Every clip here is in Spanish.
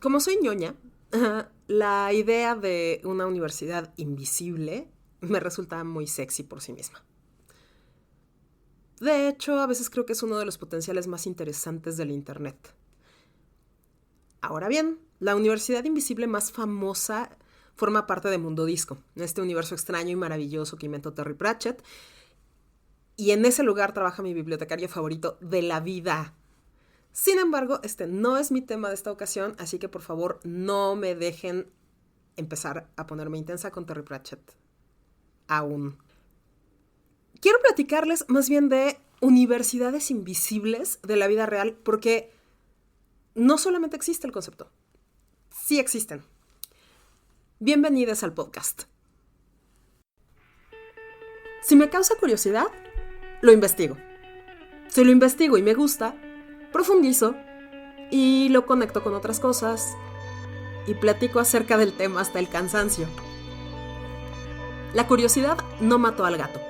Como soy ñoña, la idea de una universidad invisible me resulta muy sexy por sí misma. De hecho, a veces creo que es uno de los potenciales más interesantes del Internet. Ahora bien, la universidad invisible más famosa forma parte de Mundo Disco, este universo extraño y maravilloso que inventó Terry Pratchett, y en ese lugar trabaja mi bibliotecario favorito de la vida. Sin embargo, este no es mi tema de esta ocasión, así que por favor no me dejen empezar a ponerme intensa con Terry Pratchett. Aún. Quiero platicarles más bien de universidades invisibles de la vida real, porque no solamente existe el concepto, sí existen. Bienvenidos al podcast. Si me causa curiosidad, lo investigo. Si lo investigo y me gusta, profundizo y lo conecto con otras cosas y platico acerca del tema hasta el cansancio. La curiosidad no mató al gato,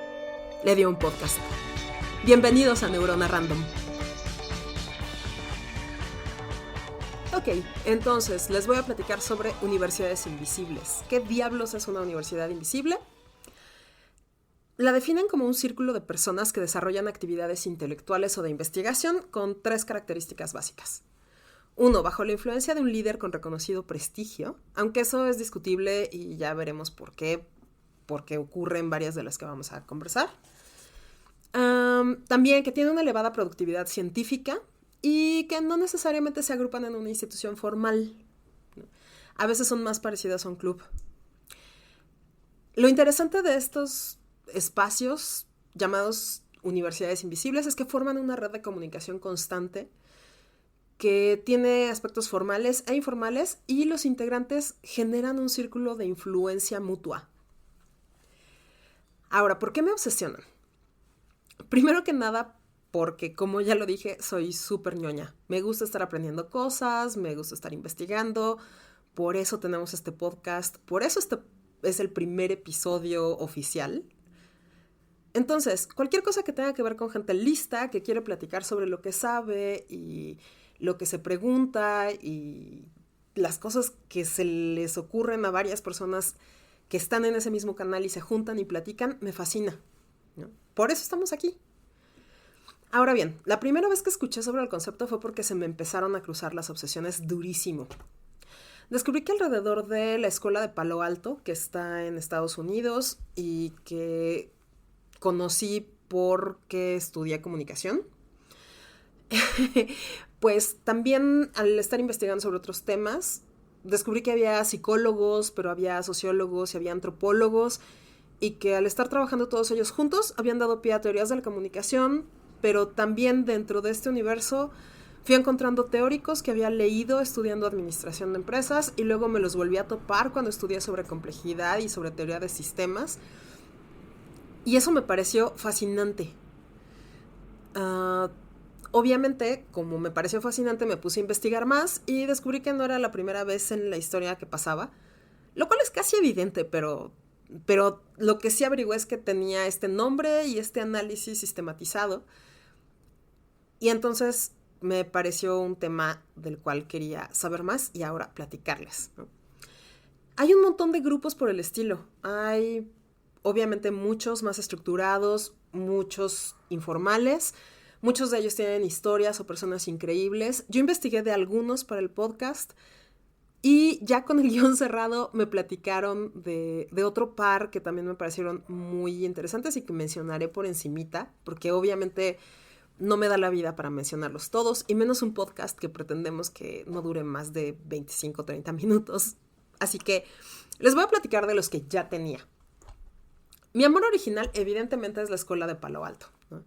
le dio un podcast. Bienvenidos a Neurona Random. Ok, entonces les voy a platicar sobre universidades invisibles. ¿Qué diablos es una universidad invisible? La definen como un círculo de personas que desarrollan actividades intelectuales o de investigación con 3 características básicas. 1, bajo la influencia de un líder con reconocido prestigio, aunque eso es discutible y ya veremos por qué, porque ocurre en varias de las que vamos a conversar. También que tiene una elevada productividad científica y que no necesariamente se agrupan en una institución formal. A veces son más parecidas a un club. Lo interesante de estos espacios llamados universidades invisibles es que forman una red de comunicación constante que tiene aspectos formales e informales y los integrantes generan un círculo de influencia mutua. Ahora, ¿por qué me obsesionan? Primero que nada, porque como ya lo dije, soy súper ñoña. Me gusta estar aprendiendo cosas, me gusta estar investigando, por eso tenemos este podcast, por eso este es el primer episodio oficial. Entonces, cualquier cosa que tenga que ver con gente lista, que quiere platicar sobre lo que sabe y lo que se pregunta y las cosas que se les ocurren a varias personas que están en ese mismo canal y se juntan y platican, me fascina, ¿no? Por eso estamos aquí. Ahora bien, la primera vez que escuché sobre el concepto fue porque se me empezaron a cruzar las obsesiones durísimo. Descubrí que alrededor de la escuela de Palo Alto, que está en Estados Unidos y que conocí porque estudié comunicación, pues también al estar investigando sobre otros temas, descubrí que había psicólogos, pero había sociólogos y había antropólogos, y que al estar trabajando todos ellos juntos habían dado pie a teorías de la comunicación, pero también dentro de este universo fui encontrando teóricos que había leído estudiando administración de empresas y luego me los volví a topar cuando estudié sobre complejidad y sobre teoría de sistemas. Y eso me pareció fascinante. Obviamente, como me pareció fascinante, me puse a investigar más y descubrí que no era la primera vez en la historia que pasaba, lo cual es casi evidente, pero lo que sí averigué es que tenía este nombre y este análisis sistematizado. Y entonces me pareció un tema del cual quería saber más y ahora platicarles, ¿no? Hay un montón de grupos por el estilo. Hay obviamente muchos más estructurados, muchos informales. Muchos de ellos tienen historias o personas increíbles. Yo investigué de algunos para el podcast y ya con el guión cerrado me platicaron de otro par que también me parecieron muy interesantes y que mencionaré por encimita, porque obviamente no me da la vida para mencionarlos todos, y menos un podcast que pretendemos que no dure más de 25 o 30 minutos. Así que les voy a platicar de los que ya tenía. Mi amor original evidentemente es la escuela de Palo Alto, ¿no?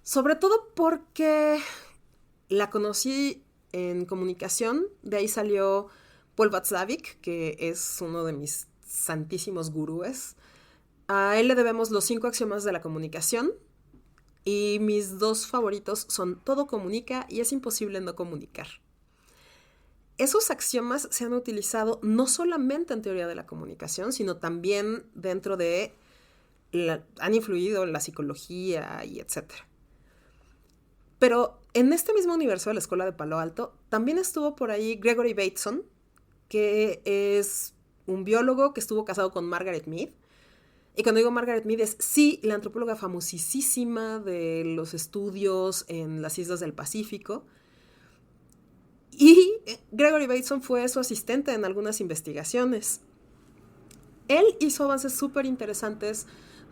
Sobre todo porque la conocí en comunicación, de ahí salió Paul Václavic, que es uno de mis santísimos gurúes. A él le debemos los 5 axiomas de la comunicación y mis 2 favoritos son todo comunica y es imposible no comunicar. Esos axiomas se han utilizado no solamente en teoría de la comunicación, sino también dentro de han influido en la psicología y etcétera. Pero en este mismo universo de la Escuela de Palo Alto, también estuvo por ahí Gregory Bateson, que es un biólogo que estuvo casado con Margaret Mead. Y cuando digo Margaret Mead es, sí, la antropóloga famosísima de los estudios en las islas del Pacífico. Y Gregory Bateson fue su asistente en algunas investigaciones. Él hizo avances súper interesantes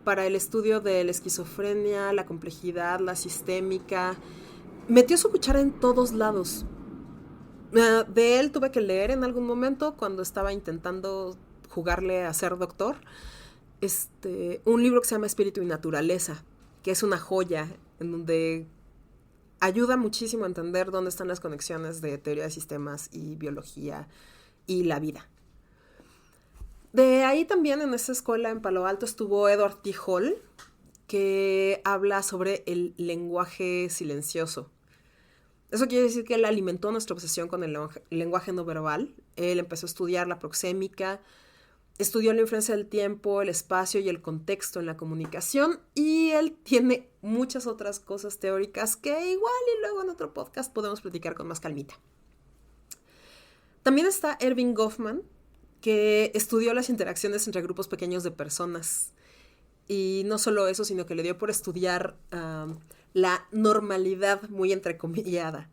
para el estudio de la esquizofrenia, la complejidad, la sistémica. Metió su cuchara en todos lados. De él tuve que leer en algún momento cuando estaba intentando jugarle a ser doctor. Un libro que se llama Espíritu y Naturaleza, que es una joya en donde ayuda muchísimo a entender dónde están las conexiones de teoría de sistemas y biología y la vida. De ahí también en esa escuela en Palo Alto estuvo Edward T. Hall, que habla sobre el lenguaje silencioso. Eso quiere decir que él alimentó nuestra obsesión con el lenguaje no verbal. Él empezó a estudiar la proxémica, estudió la influencia del tiempo, el espacio y el contexto en la comunicación, y él tiene muchas otras cosas teóricas que igual y luego en otro podcast podemos platicar con más calmita. También está Erving Goffman, que estudió las interacciones entre grupos pequeños de personas. Y no solo eso, sino que le dio por estudiar la normalidad muy entrecomillada.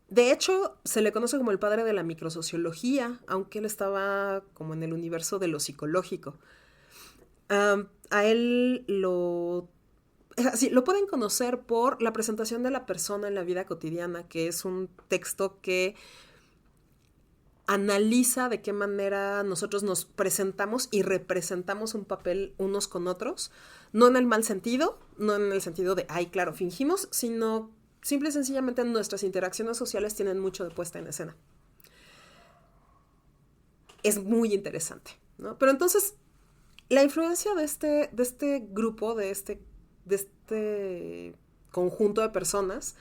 De hecho, se le conoce como el padre de la microsociología, aunque él estaba como en el universo de lo psicológico. A él lo pueden conocer por la presentación de la persona en la vida cotidiana, que es un texto que analiza de qué manera nosotros nos presentamos y representamos un papel unos con otros, no en el mal sentido, no en el sentido de, ay, claro, fingimos, sino simple y sencillamente nuestras interacciones sociales tienen mucho de puesta en escena. Es muy interesante, ¿no? Pero entonces, la influencia de este grupo, de este conjunto de personas,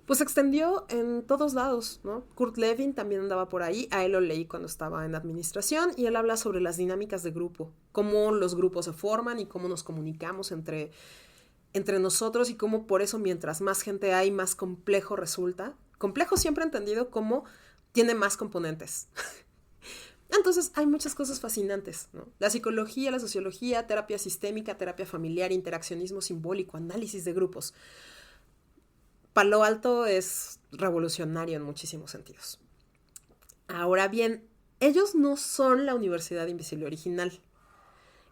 pues se extendió en todos lados, ¿no? Kurt Lewin también andaba por ahí, a él lo leí cuando estaba en administración, y él habla sobre las dinámicas de grupo, cómo los grupos se forman y cómo nos comunicamos entre nosotros, y cómo por eso mientras más gente hay, más complejo resulta. Complejo siempre entendido como tiene más componentes. Entonces hay muchas cosas fascinantes, ¿no? La psicología, la sociología, terapia sistémica, terapia familiar, interaccionismo simbólico, análisis de grupos. Palo Alto es revolucionario en muchísimos sentidos. Ahora bien, ellos no son la Universidad Invisible original.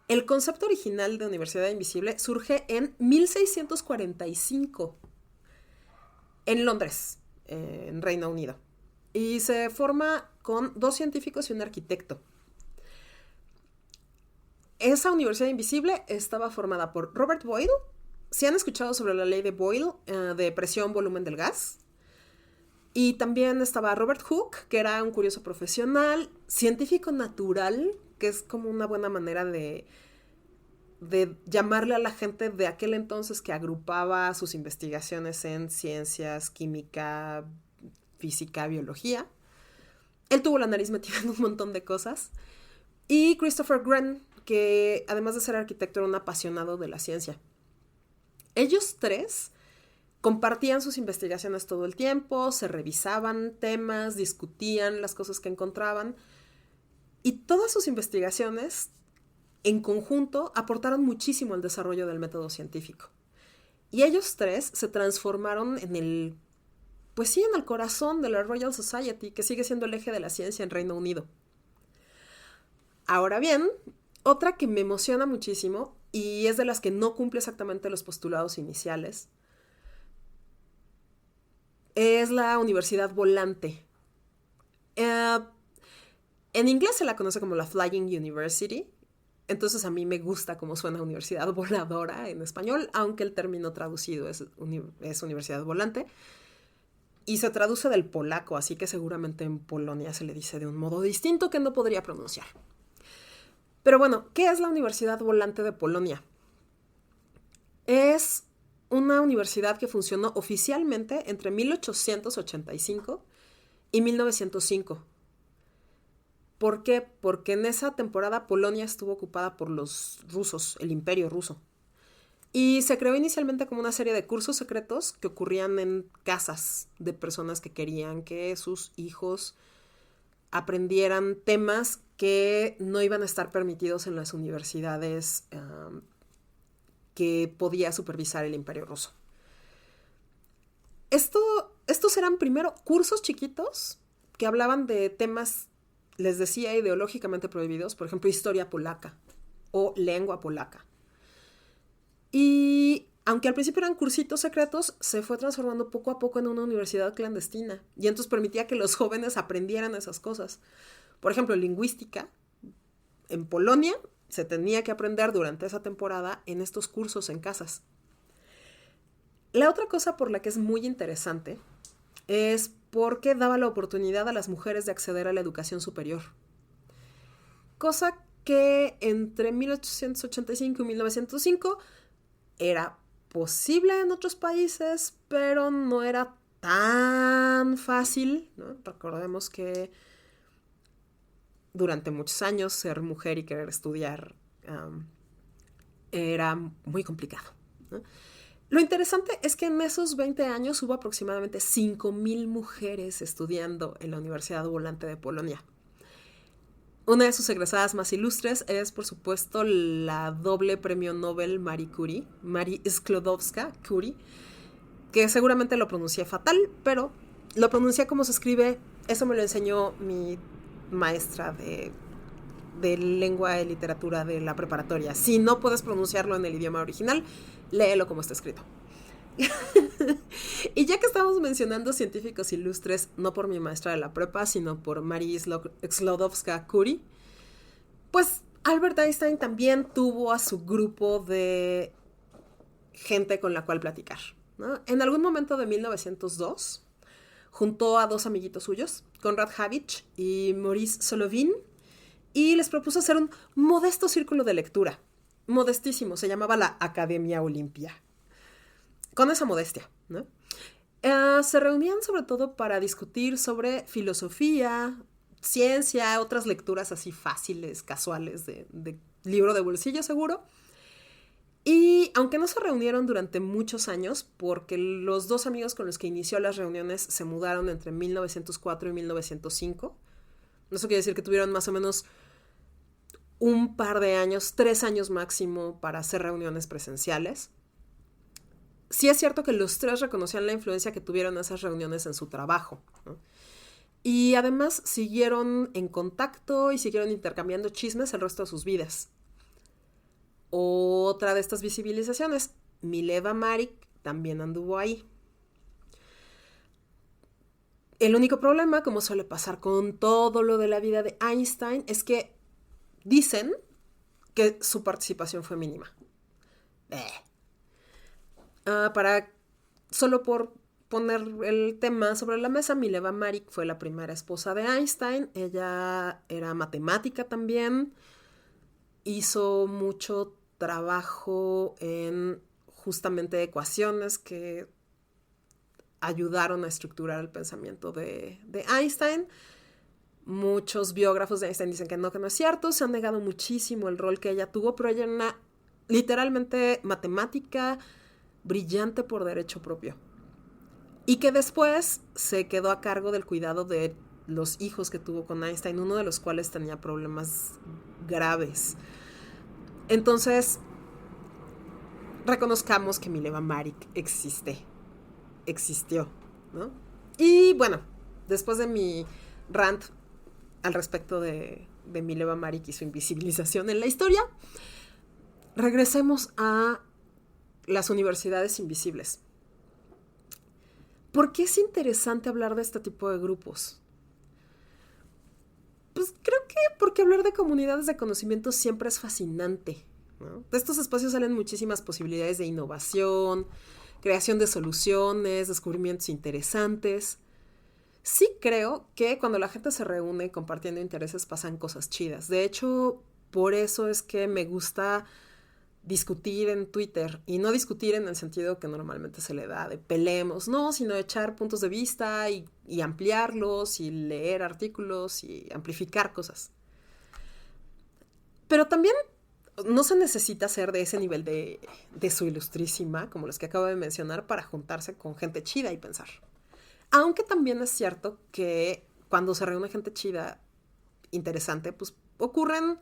El concepto original de Universidad Invisible surge en 1645 en Londres, en Reino Unido. Y se forma con 2 científicos y un arquitecto. Esa Universidad Invisible estaba formada por Robert Boyle. ¿Si han escuchado sobre la ley de Boyle, de presión, volumen del gas? Y también estaba Robert Hooke, que era un curioso profesional, científico natural, que es como una buena manera de llamarle a la gente de aquel entonces que agrupaba sus investigaciones en ciencias, química, física, biología. Él tuvo la nariz metida en un montón de cosas. Y Christopher Wren, que además de ser arquitecto era un apasionado de la ciencia. Ellos 3 compartían sus investigaciones todo el tiempo, se revisaban temas, discutían las cosas que encontraban, y todas sus investigaciones en conjunto aportaron muchísimo al desarrollo del método científico. Y ellos 3 se transformaron en el corazón de la Royal Society, que sigue siendo el eje de la ciencia en Reino Unido. Ahora bien, otra que me emociona muchísimo, y es de las que no cumple exactamente los postulados iniciales, es la Universidad Volante. En inglés se la conoce como la Flying University, entonces a mí me gusta cómo suena Universidad Voladora en español, aunque el término traducido es Universidad Volante, y se traduce del polaco, así que seguramente en Polonia se le dice de un modo distinto que no podría pronunciar. Pero bueno, ¿qué es la Universidad Volante de Polonia? Es una universidad que funcionó oficialmente entre 1885 y 1905. ¿Por qué? Porque en esa temporada Polonia estuvo ocupada por los rusos, el Imperio Ruso. Y se creó inicialmente como una serie de cursos secretos que ocurrían en casas de personas que querían que sus hijos aprendieran temas que no iban a estar permitidos en las universidades que podía supervisar el Imperio Ruso. Estos eran primero cursos chiquitos que hablaban de temas, les decía, ideológicamente prohibidos, por ejemplo, historia polaca o lengua polaca. Y aunque al principio eran cursitos secretos, se fue transformando poco a poco en una universidad clandestina. Y entonces permitía que los jóvenes aprendieran esas cosas. Por ejemplo, lingüística. En Polonia se tenía que aprender durante esa temporada en estos cursos en casas. La otra cosa por la que es muy interesante es porque daba la oportunidad a las mujeres de acceder a la educación superior. Cosa que entre 1885 y 1905 era posible en otros países, pero no era tan fácil, ¿no? Recordemos que durante muchos años ser mujer y querer estudiar era muy complicado, ¿no? Lo interesante es que en esos 20 años hubo aproximadamente 5,000 mujeres estudiando en la Universidad Volante de Polonia. Una de sus egresadas más ilustres es, por supuesto, la doble premio Nobel Marie Curie, Marie Sklodowska-Curie, que seguramente lo pronuncié fatal, pero lo pronuncié como se escribe. Eso me lo enseñó mi maestra de lengua y literatura de la preparatoria. Si no puedes pronunciarlo en el idioma original, léelo como está escrito. Y ya que estamos mencionando científicos ilustres, no por mi maestra de la prepa, sino por Marie Sklodowska-Curie, pues Albert Einstein también tuvo a su grupo de gente con la cual platicar, ¿no? En algún momento de 1902, juntó a 2 amiguitos suyos, Konrad Habich y Maurice Solovin, y les propuso hacer un modesto círculo de lectura. Modestísimo, se llamaba la Academia Olimpia. Con esa modestia, ¿no? Se reunían sobre todo para discutir sobre filosofía, ciencia, otras lecturas así fáciles, casuales, de libro de bolsillo seguro. Y aunque no se reunieron durante muchos años, porque los 2 amigos con los que inició las reuniones se mudaron entre 1904 y 1905, eso quiere decir que tuvieron más o menos un par de años, 3 años máximo para hacer reuniones presenciales. Sí es cierto que los 3 reconocían la influencia que tuvieron esas reuniones en su trabajo, ¿no? Y además siguieron en contacto y siguieron intercambiando chismes el resto de sus vidas. Otra de estas visibilizaciones, Mileva Maric, también anduvo ahí. El único problema, como suele pasar con todo lo de la vida de Einstein, es que dicen que su participación fue mínima. Solo por poner el tema sobre la mesa, Mileva Maric fue la primera esposa de Einstein. Ella era matemática también. Hizo mucho trabajo en justamente ecuaciones que ayudaron a estructurar el pensamiento de Einstein. Muchos biógrafos de Einstein dicen que no es cierto. Se ha negado muchísimo el rol que ella tuvo, pero ella era una literalmente matemática brillante por derecho propio. Y que después se quedó a cargo del cuidado de los hijos que tuvo con Einstein, uno de los cuales tenía problemas graves. Entonces, reconozcamos que Mileva Maric existió, ¿no? Y bueno, después de mi rant al respecto de Mileva Maric y su invisibilización en la historia, regresemos a las universidades invisibles. ¿Por qué es interesante hablar de este tipo de grupos? Pues creo que porque hablar de comunidades de conocimiento siempre es fascinante, ¿no? De estos espacios salen muchísimas posibilidades de innovación, creación de soluciones, descubrimientos interesantes. Sí creo que cuando la gente se reúne compartiendo intereses pasan cosas chidas. De hecho, por eso es que me gusta discutir en Twitter, y no discutir en el sentido que normalmente se le da de peleemos, no, sino echar puntos de vista y ampliarlos y leer artículos y amplificar cosas. Pero también no se necesita ser de ese nivel de su ilustrísima, como los que acabo de mencionar, para juntarse con gente chida y pensar. Aunque también es cierto que cuando se reúne gente chida, interesante, pues ocurren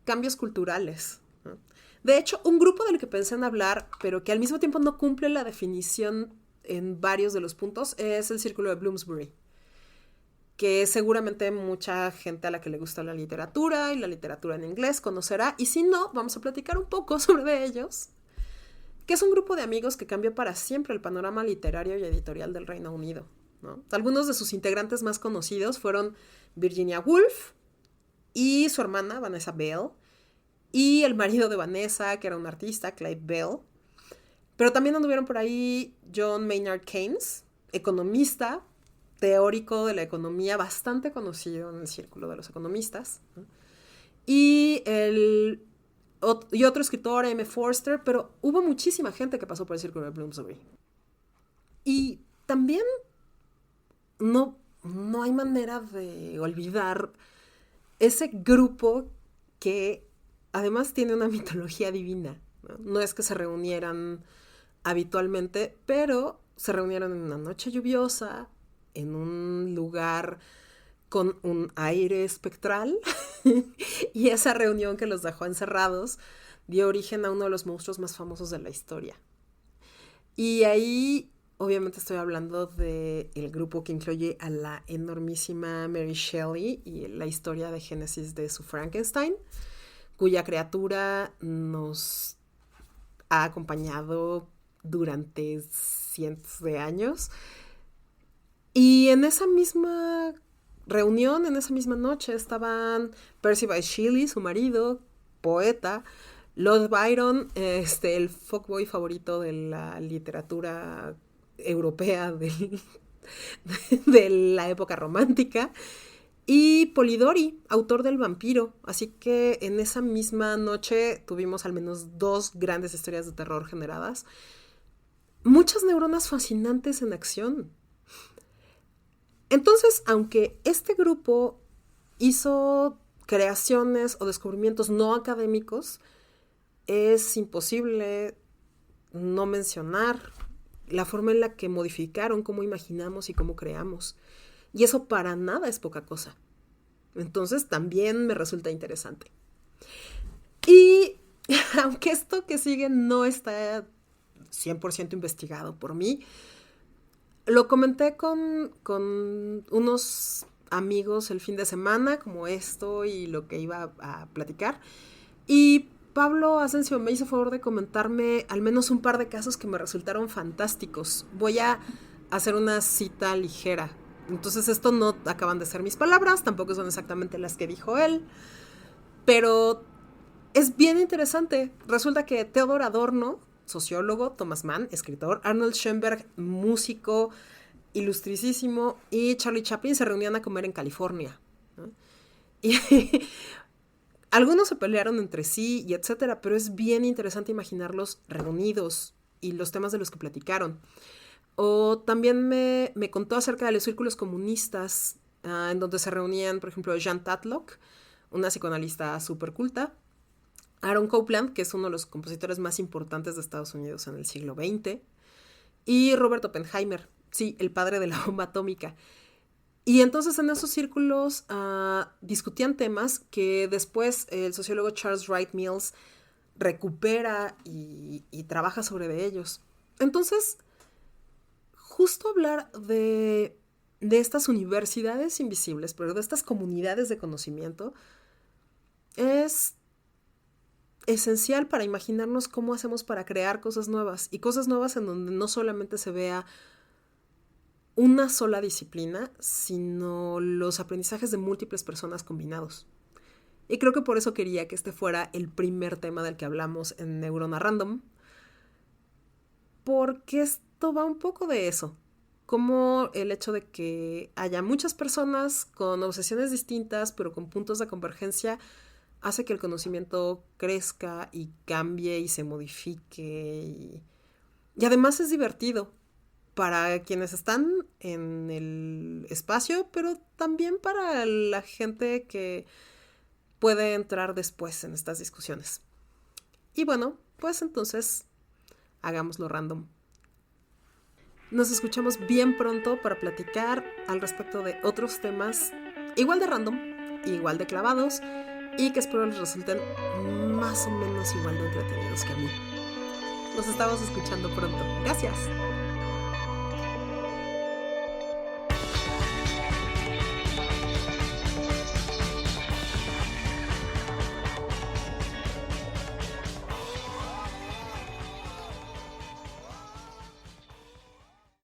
cambios culturales, ¿no? De hecho, un grupo del que pensé en hablar, pero que al mismo tiempo no cumple la definición en varios de los puntos, es el Círculo de Bloomsbury, que seguramente mucha gente a la que le gusta la literatura y la literatura en inglés conocerá, y si no, vamos a platicar un poco sobre ellos, que es un grupo de amigos que cambió para siempre el panorama literario y editorial del Reino Unido, ¿no? Algunos de sus integrantes más conocidos fueron Virginia Woolf y su hermana Vanessa Bell, y el marido de Vanessa, que era un artista, Clive Bell. Pero también anduvieron por ahí John Maynard Keynes, economista, teórico de la economía, bastante conocido en el círculo de los economistas, ¿no? Y otro escritor, M. Forster, pero hubo muchísima gente que pasó por el círculo de Bloomsbury. Y también no hay manera de olvidar ese grupo que además tiene una mitología divina, ¿no? No es que se reunieran habitualmente, pero se reunieron en una noche lluviosa, en un lugar con un aire espectral, y esa reunión que los dejó encerrados dio origen a uno de los monstruos más famosos de la historia. Y ahí, obviamente, estoy hablando del grupo que incluye a la enormísima Mary Shelley y la historia de génesis de su Frankenstein, cuya criatura nos ha acompañado durante cientos de años. Y en esa misma reunión, en esa misma noche, estaban Percy Bysshe Shelley, su marido, poeta, Lord Byron, el fuckboy favorito de la literatura europea de la época romántica, y Polidori, autor del Vampiro. Así que en esa misma noche tuvimos al menos 2 grandes historias de terror generadas. Muchas neuronas fascinantes en acción. Entonces, aunque este grupo hizo creaciones o descubrimientos no académicos, es imposible no mencionar la forma en la que modificaron cómo imaginamos y cómo creamos. Y eso para nada es poca cosa. Entonces también me resulta interesante. Y aunque esto que sigue no está 100% investigado por mí, lo comenté con unos amigos el fin de semana, como esto y lo que iba a platicar. Y Pablo Asensio me hizo favor de comentarme al menos un par de casos que me resultaron fantásticos. Voy a hacer una cita ligera. Entonces esto no acaban de ser mis palabras, tampoco son exactamente las que dijo él, pero es bien interesante. Resulta que Theodor Adorno, sociólogo, Thomas Mann, escritor, Arnold Schoenberg, músico ilustricísimo, y Charlie Chaplin se reunían a comer en California, ¿no? Y algunos se pelearon entre sí y etcétera, pero es bien interesante imaginarlos reunidos y los temas de los que platicaron. O también me contó acerca de los círculos comunistas, en donde se reunían, por ejemplo, Jean Tatlock, una psicoanalista súper culta, Aaron Copland, que es uno de los compositores más importantes de Estados Unidos en el siglo XX, y Robert Oppenheimer, sí, el padre de la bomba atómica. Y entonces en esos círculos discutían temas que después el sociólogo Charles Wright Mills recupera y trabaja sobre ellos. Entonces, justo hablar de estas universidades invisibles, pero de estas comunidades de conocimiento, es esencial para imaginarnos cómo hacemos para crear cosas nuevas, y cosas nuevas en donde no solamente se vea una sola disciplina, sino los aprendizajes de múltiples personas combinados. Y creo que por eso quería que este fuera el primer tema del que hablamos en Neurona Random, porque esto va un poco de eso, como el hecho de que haya muchas personas con obsesiones distintas, pero con puntos de convergencia, hace que el conocimiento crezca y cambie y se modifique. Y además es divertido para quienes están en el espacio, pero también para la gente que puede entrar después en estas discusiones. Y bueno, pues entonces hagámoslo random. Nos escuchamos bien pronto para platicar al respecto de otros temas igual de random, igual de clavados y que espero les resulten más o menos igual de entretenidos que a mí. Nos estamos escuchando pronto. Gracias.